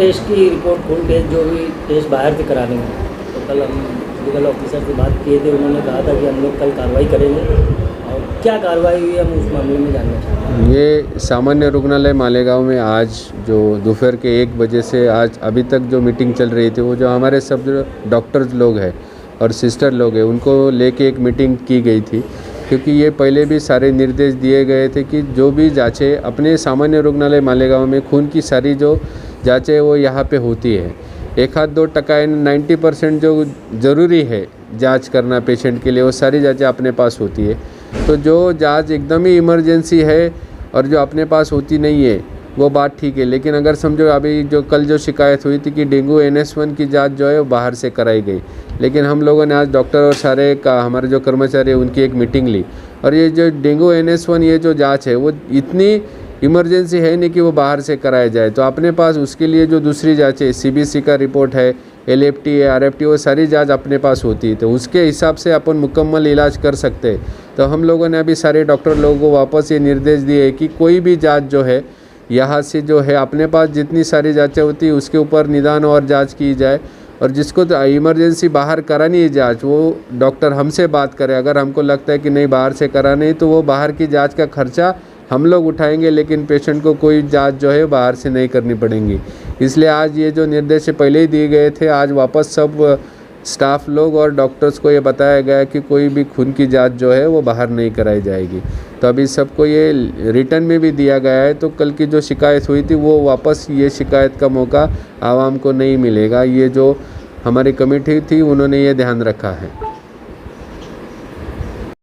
Test की report, खून test, जो भी टेस्ट बाहर से कराने हैं, तो कल हम मेडिकल ऑफिसर से बात किए थे, उन्होंने कहा था कि हम लोग कल कार्रवाई करेंगे। और क्या कार्रवाई हुई हम उस मामले में जानना चाहते हैं। ये सामान्य रुग्णालय मालेगांव में आज जो दोपहर के 1 बजे से आज अभी तक जो मीटिंग चल रही थी, वो जो हमारे सब जो डॉक्टर्स लोग हैं और सिस्टर लोग हैं, उनको लेके एक मीटिंग की गई थी। क्योंकि ये पहले भी सारे निर्देश दिए गए थे कि जो भी जांचें अपने सामान्य रुग्णालय मालेगांव में खून की सारी जो जांचें वो यहाँ पे होती है। 1-2% 90% जो ज़रूरी है जांच करना पेशेंट के लिए, वो सारी जांचें अपने पास होती है। तो जो जांच एकदम ही इमरजेंसी है और जो अपने पास होती नहीं है, वो बात ठीक है। लेकिन अगर समझो अभी जो कल जो शिकायत हुई थी कि डेंगू NS1 की जांच जो है वो बाहर से कराई गई, लेकिन हम लोगों ने आज डॉक्टर और सारे का हमारे जो कर्मचारी हैं उनकी एक मीटिंग ली, और ये जो डेंगू NS1 ये जो जांच है वो इतनी इमरजेंसी है नहीं कि वो बाहर से कराया जाए। तो अपने पास उसके लिए जो दूसरी जाँचें CBC का रिपोर्ट है, LFT है, RFT, वो सारी जांच अपने पास होती है। तो उसके हिसाब से अपन मुकम्मल इलाज कर सकते हैं। तो हम लोगों ने अभी सारे डॉक्टर लोगों को वापस ये निर्देश दिए कि कोई भी जांच जो है यहाँ से जो है अपने पास जितनी सारी जांचें होती है उसके ऊपर निदान और जांच की जाए, और जिसको तो इमरजेंसी बाहर करानी है जांच, वो डॉक्टर हमसे बात करे। अगर हमको लगता है कि नहीं बाहर से करानी है, तो वो बाहर की जांच का खर्चा हम लोग उठाएंगे, लेकिन पेशेंट को कोई जांच जो है बाहर से नहीं करनी पड़ेगी। इसलिए आज ये जो निर्देश पहले ही दिए गए थे, आज वापस सब स्टाफ लोग और डॉक्टर्स को ये बताया गया कि कोई भी खून की जांच जो है वो बाहर नहीं कराई जाएगी। तो अभी सबको ये रिटर्न में भी दिया गया है। तो कल की जो शिकायत हुई थी वो वापस ये शिकायत का मौका आवाम को नहीं मिलेगा। ये जो हमारी कमेटी थी उन्होंने ये ध्यान रखा है।